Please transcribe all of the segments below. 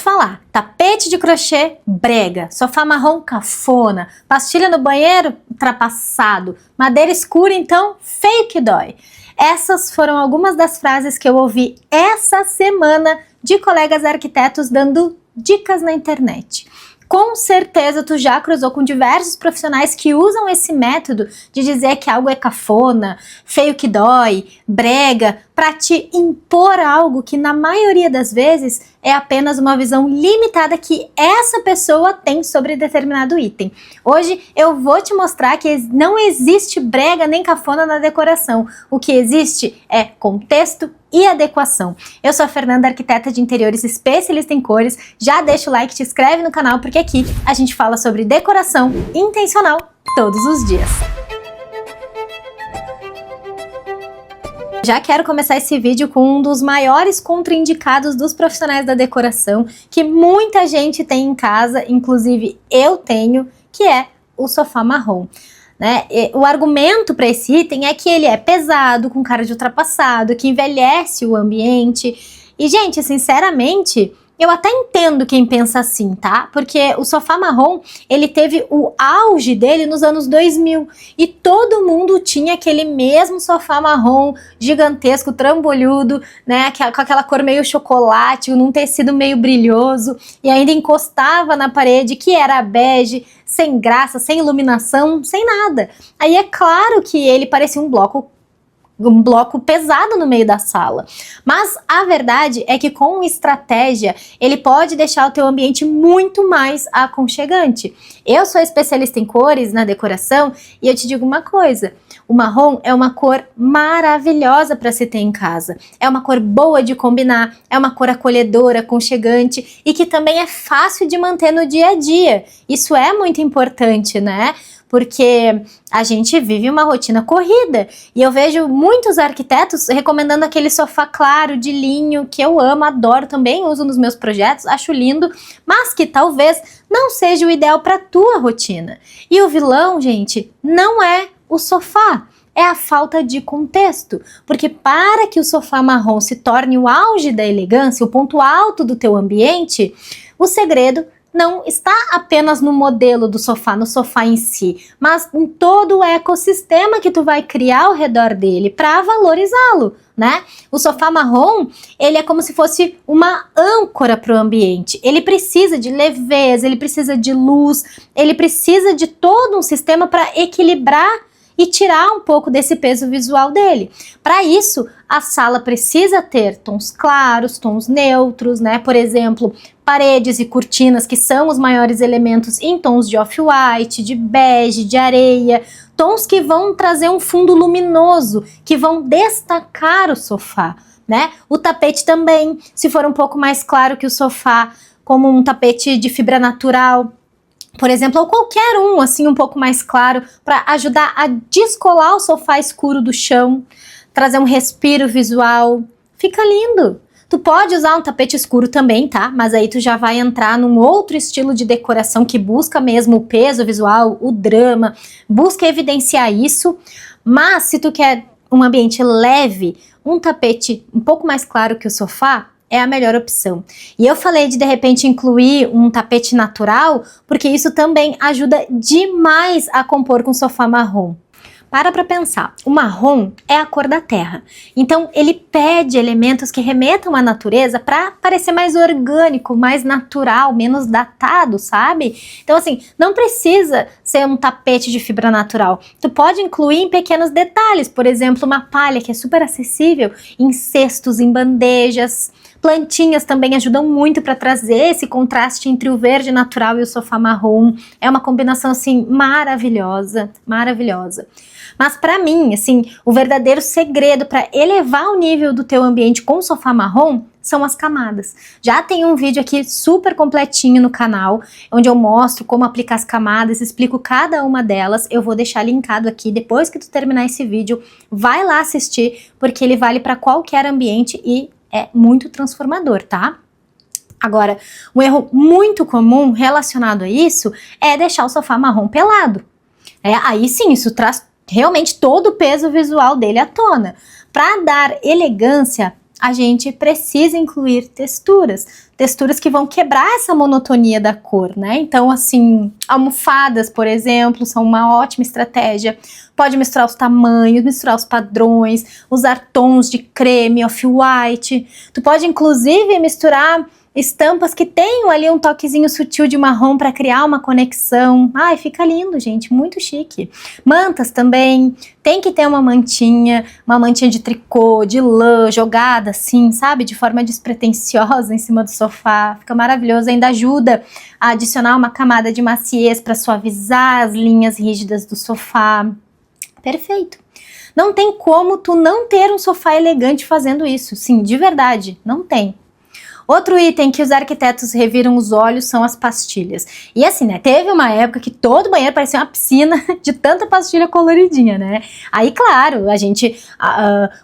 Falar, tapete de crochê brega, sofá marrom cafona, pastilha no banheiro ultrapassado, madeira escura então feio que dói. Essas foram algumas das frases que eu ouvi essa semana de colegas arquitetos dando dicas na internet. Com certeza tu já cruzou com diversos profissionais que usam esse método de dizer que algo é cafona, feio que dói, brega, para te impor algo que na maioria das vezes é apenas uma visão limitada que essa pessoa tem sobre determinado item. Hoje eu vou te mostrar que não existe brega nem cafona na decoração. O que existe é contexto e adequação. Eu sou a Fernanda, arquiteta de interiores especialista em cores. Já deixa o like, te inscreve no canal, porque aqui a gente fala sobre decoração intencional todos os dias. Já quero começar esse vídeo com um dos maiores contraindicados dos profissionais da decoração, que muita gente tem em casa, inclusive eu tenho, que é o sofá marrom. Né? O argumento para esse item é que ele é pesado, com cara de ultrapassado, que envelhece o ambiente. E, gente, sinceramente, eu até entendo quem pensa assim, tá? Porque o sofá marrom, ele teve o auge dele nos anos 2000 e todo mundo tinha aquele mesmo sofá marrom gigantesco, trambolhudo, né? Com aquela cor meio chocolate, num tecido meio brilhoso e ainda encostava na parede, que era bege, sem graça, sem iluminação, sem nada. Aí é claro que ele parecia um bloco pesado no meio da sala. Mas a verdade é que com estratégia, ele pode deixar o teu ambiente muito mais aconchegante. Eu sou especialista em cores na decoração e eu te digo uma coisa, o marrom é uma cor maravilhosa para se ter em casa. É uma cor boa de combinar, é uma cor acolhedora, aconchegante e que também é fácil de manter no dia a dia. Isso é muito importante, né? Porque a gente vive uma rotina corrida e eu vejo muitos arquitetos recomendando aquele sofá claro de linho que eu amo, adoro também, uso nos meus projetos, acho lindo, mas que talvez não seja o ideal para a tua rotina. E o vilão, gente, não é o sofá, é a falta de contexto, porque para que o sofá marrom se torne o auge da elegância, o ponto alto do teu ambiente, o segredo não está apenas no modelo do sofá, no sofá em si, mas em todo o ecossistema que tu vai criar ao redor dele para valorizá-lo, né? O sofá marrom, ele é como se fosse uma âncora para o ambiente. Ele precisa de leveza, ele precisa de luz, ele precisa de todo um sistema para equilibrar e tirar um pouco desse peso visual dele. Para isso, a sala precisa ter tons claros, tons neutros, né? Por exemplo, paredes e cortinas, que são os maiores elementos em tons de off-white, de bege, de areia, tons que vão trazer um fundo luminoso, que vão destacar o sofá, né? O tapete também, se for um pouco mais claro que o sofá, como um tapete de fibra natural, por exemplo, ou qualquer um, assim, um pouco mais claro, para ajudar a descolar o sofá escuro do chão, trazer um respiro visual. Fica lindo! Tu pode usar um tapete escuro também, tá? Mas aí tu já vai entrar num outro estilo de decoração que busca mesmo o peso visual, o drama, busca evidenciar isso. Mas se tu quer um ambiente leve, um tapete um pouco mais claro que o sofá, é a melhor opção. E eu falei de repente incluir um tapete natural, porque isso também ajuda demais a compor com o sofá marrom. Para pensar, o marrom é a cor da terra, então ele pede elementos que remetam à natureza para parecer mais orgânico, mais natural, menos datado, sabe? Então assim, não precisa ser um tapete de fibra natural, tu pode incluir em pequenos detalhes, por exemplo, uma palha que é super acessível, em cestos, em bandejas. Plantinhas também ajudam muito para trazer esse contraste entre o verde natural e o sofá marrom. É uma combinação assim maravilhosa, maravilhosa. Mas para mim, assim, o verdadeiro segredo para elevar o nível do teu ambiente com o sofá marrom são as camadas. Já tem um vídeo aqui super completinho no canal, onde eu mostro como aplicar as camadas, explico cada uma delas. Eu vou deixar linkado aqui, depois que tu terminar esse vídeo, vai lá assistir, porque ele vale para qualquer ambiente e é muito transformador, tá? Agora, um erro muito comum relacionado a isso é deixar o sofá marrom pelado. Aí sim, isso traz realmente todo o peso visual dele à tona. Para dar elegância, a gente precisa incluir texturas que vão quebrar essa monotonia da cor, né? Então, assim, almofadas, por exemplo, são uma ótima estratégia. Pode misturar os tamanhos, misturar os padrões, usar tons de creme, off-white. Tu pode, inclusive, misturar estampas que tenham ali um toquezinho sutil de marrom para criar uma conexão. Ai, fica lindo, gente, muito chique. Mantas também, tem que ter uma mantinha de tricô, de lã, jogada assim, sabe? De forma despretensiosa em cima do sofá. Fica maravilhoso, ainda ajuda a adicionar uma camada de maciez para suavizar as linhas rígidas do sofá. Perfeito. Não tem como tu não ter um sofá elegante fazendo isso. Sim, de verdade, não tem. Outro item que os arquitetos reviram os olhos são as pastilhas. E assim, né, teve uma época que todo banheiro parecia uma piscina de tanta pastilha coloridinha, né? Aí, claro, a gente,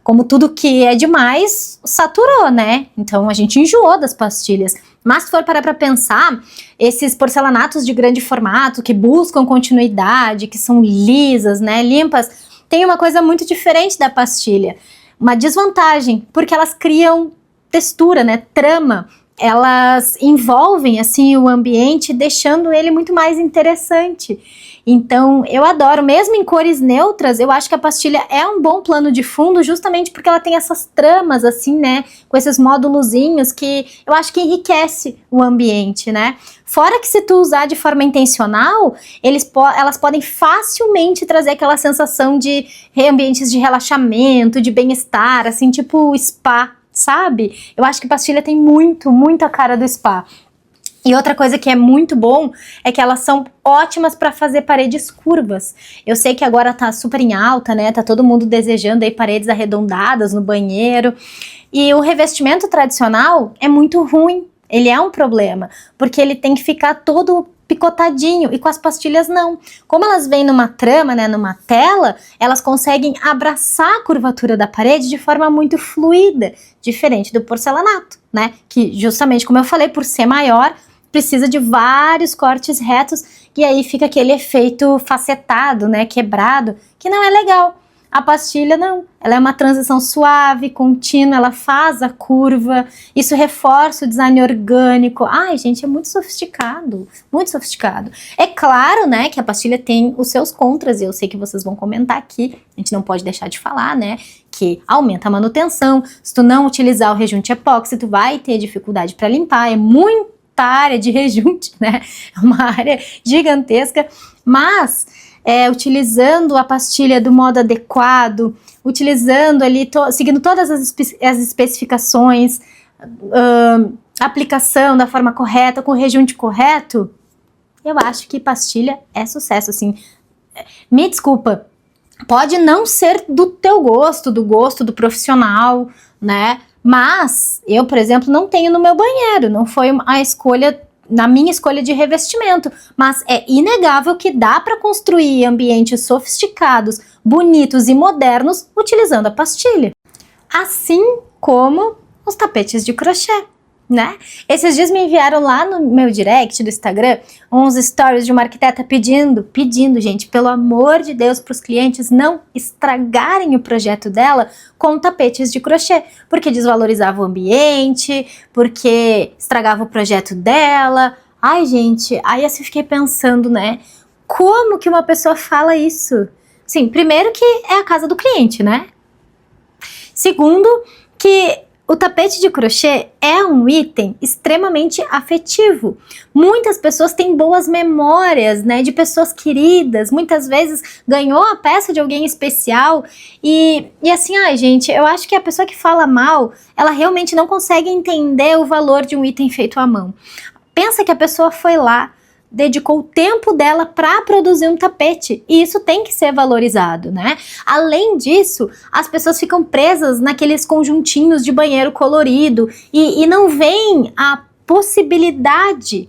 como tudo que é demais, saturou, né? Então a gente enjoou das pastilhas. Mas se for parar pra pensar, esses porcelanatos de grande formato, que buscam continuidade, que são lisas, né, limpas, tem uma coisa muito diferente da pastilha. Uma desvantagem, porque elas criam textura, né, trama, elas envolvem assim o ambiente, deixando ele muito mais interessante. Então eu adoro, mesmo em cores neutras, eu acho que a pastilha é um bom plano de fundo, justamente porque ela tem essas tramas assim, né, com esses módulozinhos que eu acho que enriquece o ambiente, né. Fora que se tu usar de forma intencional, elas podem facilmente trazer aquela sensação de ambientes de relaxamento, de bem-estar, assim, tipo spa, sabe? Eu acho que pastilha tem muito a cara do spa. E outra coisa que é muito bom é que elas são ótimas para fazer paredes curvas. Eu sei que agora tá super em alta, né? Tá todo mundo desejando aí paredes arredondadas no banheiro. E o revestimento tradicional é muito ruim. Ele é um problema, porque ele tem que ficar todo picotadinho, e com as pastilhas não. Como elas vêm numa trama, né, numa tela, elas conseguem abraçar a curvatura da parede de forma muito fluida, diferente do porcelanato, né, que justamente, como eu falei, por ser maior, precisa de vários cortes retos, e aí fica aquele efeito facetado, né, quebrado, que não é legal. A pastilha não, ela é uma transição suave, contínua, ela faz a curva, isso reforça o design orgânico. Ai, gente, é muito sofisticado, muito sofisticado. É claro, né, que a pastilha tem os seus contras, e eu sei que vocês vão comentar aqui, a gente não pode deixar de falar, né, que aumenta a manutenção, se tu não utilizar o rejunte epóxi, tu vai ter dificuldade para limpar, é muita área de rejunte, né, é uma área gigantesca, mas utilizando a pastilha do modo adequado, utilizando ali, seguindo todas as especificações, aplicação da forma correta, com o rejunte correto, eu acho que pastilha é sucesso, assim. Me desculpa, pode não ser do teu gosto, do gosto do profissional, né? Mas eu, por exemplo, não tenho no meu banheiro, não foi a escolha, na minha escolha de revestimento, mas é inegável que dá para construir ambientes sofisticados, bonitos e modernos utilizando a pastilha. Assim como os tapetes de crochê, né? Esses dias me enviaram lá no meu direct do Instagram uns stories de uma arquiteta pedindo, gente, pelo amor de Deus, para os clientes não estragarem o projeto dela com tapetes de crochê, porque desvalorizava o ambiente, porque estragava o projeto dela. Ai, gente, aí assim eu fiquei pensando, né? Como que uma pessoa fala isso? Sim, primeiro que é a casa do cliente, né? Segundo, que o tapete de crochê é um item extremamente afetivo. Muitas pessoas têm boas memórias, né, de pessoas queridas, muitas vezes ganhou a peça de alguém especial e assim, ai gente, eu acho que a pessoa que fala mal, ela realmente não consegue entender o valor de um item feito à mão. Pensa que a pessoa foi lá, dedicou o tempo dela para produzir um tapete, e isso tem que ser valorizado, né? Além disso, as pessoas ficam presas naqueles conjuntinhos de banheiro colorido e não veem a possibilidade,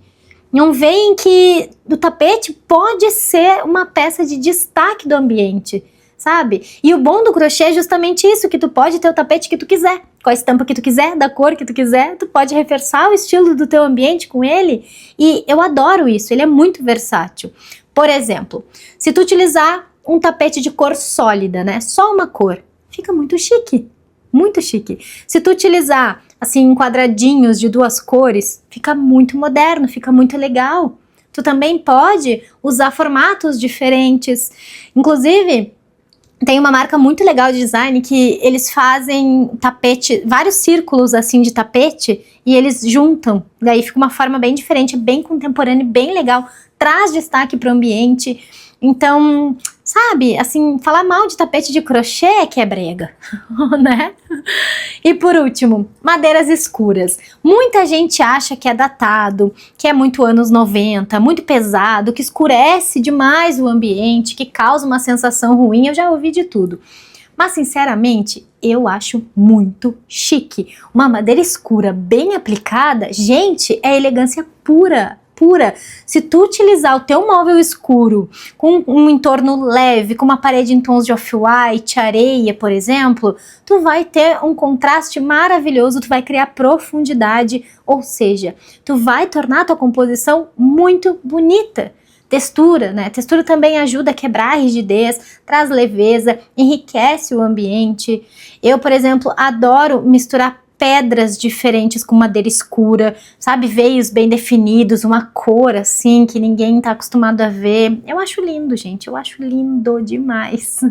não veem que o tapete pode ser uma peça de destaque do ambiente, sabe? E o bom do crochê é justamente isso, que tu pode ter o tapete que tu quiser, com a estampa que tu quiser, da cor que tu quiser, tu pode reforçar o estilo do teu ambiente com ele, e eu adoro isso, ele é muito versátil. Por exemplo, se tu utilizar um tapete de cor sólida, né, só uma cor, fica muito chique, muito chique. Se tu utilizar, assim, quadradinhos de 2 cores, fica muito moderno, fica muito legal. Tu também pode usar formatos diferentes. Inclusive, tem uma marca muito legal de design que eles fazem tapete, vários círculos assim de tapete, e eles juntam. Daí fica uma forma bem diferente, bem contemporânea, bem legal, traz destaque para o ambiente. Então, sabe, assim, falar mal de tapete de crochê é que é brega, né? E por último, madeiras escuras. Muita gente acha que é datado, que é muito anos 90, muito pesado, que escurece demais o ambiente, que causa uma sensação ruim. Eu já ouvi de tudo. Mas, sinceramente, eu acho muito chique. Uma madeira escura bem aplicada, gente, é elegância pura. Se tu utilizar o teu móvel escuro com um entorno leve, com uma parede em tons de off-white, areia, por exemplo, tu vai ter um contraste maravilhoso, tu vai criar profundidade, ou seja, tu vai tornar a tua composição muito bonita. Textura, né? Textura também ajuda a quebrar a rigidez, traz leveza, enriquece o ambiente. Eu, por exemplo, adoro misturar pedras diferentes com madeira escura, sabe? Veios bem definidos, uma cor assim que ninguém tá acostumado a ver. Eu acho lindo, gente, eu acho lindo demais.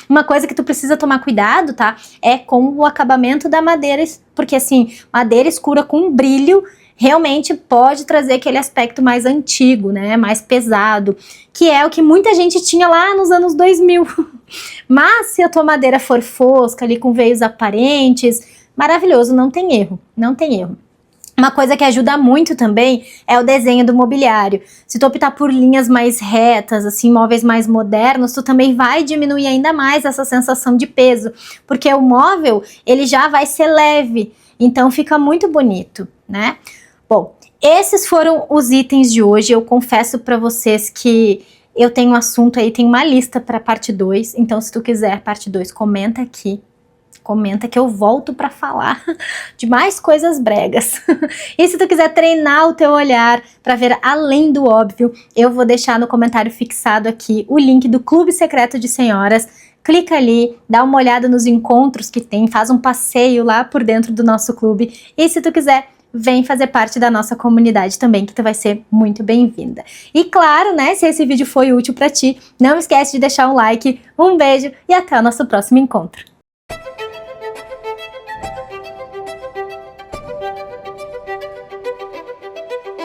Uma coisa que tu precisa tomar cuidado, tá? É com o acabamento da madeira, porque assim, madeira escura com brilho realmente pode trazer aquele aspecto mais antigo, né? Mais pesado, que é o que muita gente tinha lá nos anos 2000. Mas se a tua madeira for fosca, ali com veios aparentes, maravilhoso, não tem erro, não tem erro. Uma coisa que ajuda muito também é o desenho do mobiliário. Se tu optar por linhas mais retas, assim, móveis mais modernos, tu também vai diminuir ainda mais essa sensação de peso, porque o móvel, ele já vai ser leve, então fica muito bonito, né? Bom, esses foram os itens de hoje. Eu confesso para vocês que eu tenho um assunto aí, tem uma lista para parte 2, então se tu quiser parte 2, comenta aqui. Comenta que eu volto para falar de mais coisas bregas. E se tu quiser treinar o teu olhar para ver além do óbvio, eu vou deixar no comentário fixado aqui o link do Clube Secreto de Senhoras. Clica ali, dá uma olhada nos encontros que tem, faz um passeio lá por dentro do nosso clube. E se tu quiser, vem fazer parte da nossa comunidade também, que tu vai ser muito bem-vinda. E claro, né, se esse vídeo foi útil para ti, não esquece de deixar um like, um beijo e até o nosso próximo encontro.